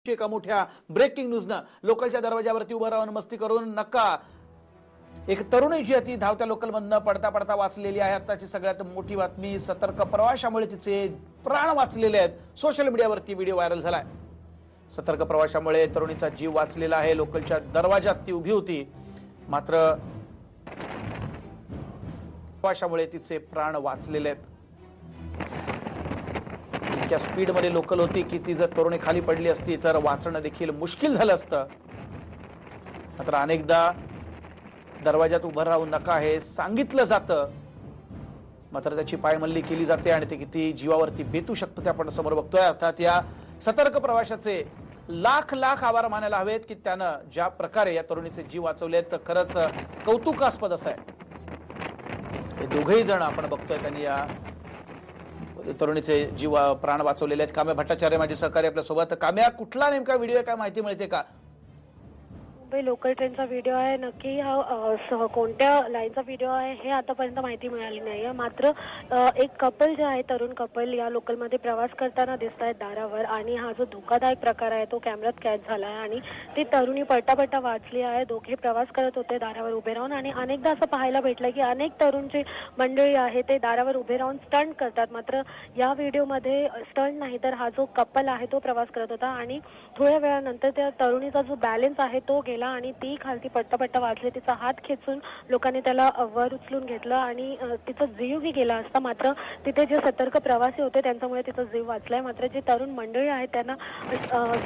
एका मोठ्या ब्रेकिंग न्यूजनं लोकलच्या दरवाजावरती उभं राहून मस्ती करून नका एक तरुणी जी ती धावत्या लोकलमधनं पडता पडता वाचलेली आहे। आताची सगळ्यात मोठी बातमी, सतर्क प्रवाशामुळे तिचे प्राण वाचलेले आहेत। सोशल मीडियावरती व्हिडिओ व्हायरल झालाय। सतर्क प्रवाशामुळे तरुणीचा जीव वाचलेला आहे। लोकलच्या दरवाजात ती उभी होती, मात्र प्रवाशामुळे तिचे प्राण वाचलेले आहेत। इतक्या स्पीड मध्ये लोकल होती की ती जर तरुणी खाली पडली असती तर वाचणं देखील मुश्किल झालं असतं। मात्र अनेकदा दरवाजात उभं राहू नका हे सांगितलं जातं, मात्र त्याची पायमल्ली केली जाते आणि ते किती जीवावरती बेतू शकतं ते आपण समोर बघतोय। अर्थात या सतर्क प्रवाशाचे लाख लाख आभार मानायला हवेत की त्यानं ज्या प्रकारे या तरुणीचे जीव वाचवलेत, खरंच कौतुकास्पद असं आहे। हे दोघेही जण आपण बघतोय त्यांनी या तरुणीचे जीव प्राण वाचवलेले आहेत। काम्या भट्टाचार्य माझे सहकारी आपल्या सोबत। काम्या, कुठला नेमका व्हिडिओ आहे, काय माहिती मिळते का? मुंबई लोकल ट्रेनचा व्हिडिओ आहे। नक्की हा कोणत्या लाईनचा व्हिडिओ आहे हे आतापर्यंत माहिती मिळाली नाहीये। मात्र एक कपल जे आहे, तरुण कपल या लोकलमध्ये प्रवास करताना दिसत आहेत दारावर, आणि हा जो धोकादायक प्रकार आहे तो कॅमेऱ्यात कैद झाला आहे आणि ती तरुणी पटापटा वाचली आहे। दोघे प्रवास करत होते दारावर उभे राहून, आणि अनेकदा असं पाहायला भेटलं की अनेक तरुणची मंडळी आहे ते दारावर उभे राहून स्टंट करतात। मात्र या व्हिडिओमध्ये स्टंट नाही तर हा जो कपल आहे तो प्रवास करत होता, आणि थोड्या वेळानंतर त्या तरुणीचा जो बॅलन्स आहे तो गेला आणि ती खालती पट्टा वाचली। तिचा हात खेचून लोकांनी त्याला वर उचलून घेतलं आणि तिचा जीवही गेला असता। मात्र तिथे जे सतर्क प्रवासी होते त्यांच्यामुळे तिचा जीव वाचलाय। मात्र जे तरुण मंडळी आहेत त्यांना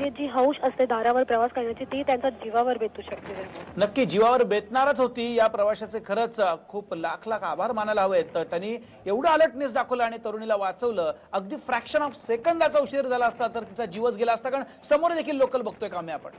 जी हौस असते दारावर प्रवास करण्याची ती त्यांच्या जीवावर बेतू शकते। नक्की जीवावर बेतणारच होती। या प्रवाशाचे खरंच खूप लाख लाख आभार मानायला हवेत। त्यांनी एवढं अलर्टनेस दाखवलं आणि तरुणीला वाचवलं। अगदी फ्रॅक्शन ऑफ सेकंदाचा उशीर झाला असता तर तिचा जीवच गेला असता, कारण समोर देखील लोकल बघतोय काम्या आपण।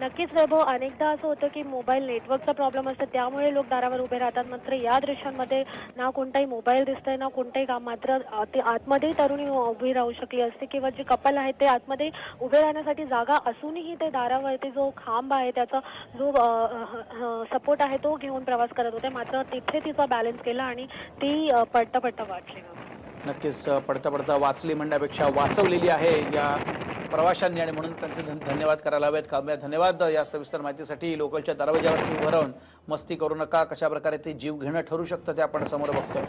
नक्कीच वैभव, अनेकदा असं होतं की मोबाईल नेटवर्कचा प्रॉब्लेम असतो त्यामुळे लोक दारावर उभे राहतात। मात्र या दृश्यांमध्ये ना कोणताही मोबाईल दिसतंय ना कोणताही काम, मात्र ते आतमध्ये तरुणी उभी राहू शकली असते किंवा जे कपल आहे ते आतमध्ये उभे राहण्यासाठी जागा असूनही ते दारावरती जो खांब आहे त्याचा जो सपोर्ट आहे तो घेऊन प्रवास करत होते। मात्र तिथे तिचा बॅलन्स गेला आणि ती पट्टा वाचली। नक्कीच पडता पडता वाचली म्हणण्यापेक्षा वाचवलेली आहे या प्रवाशांनी, आणि म्हणून त्यांचे धन्यवाद करायला हवेत। काम्या, धन्यवाद या सविस्तर माहितीसाठी। लोकलच्या दरवाजावरती उभं राहून मस्ती करू नका, कशा प्रकारे ते जीव घेणं ठरू शकतं ते आपण समोर बघतोय।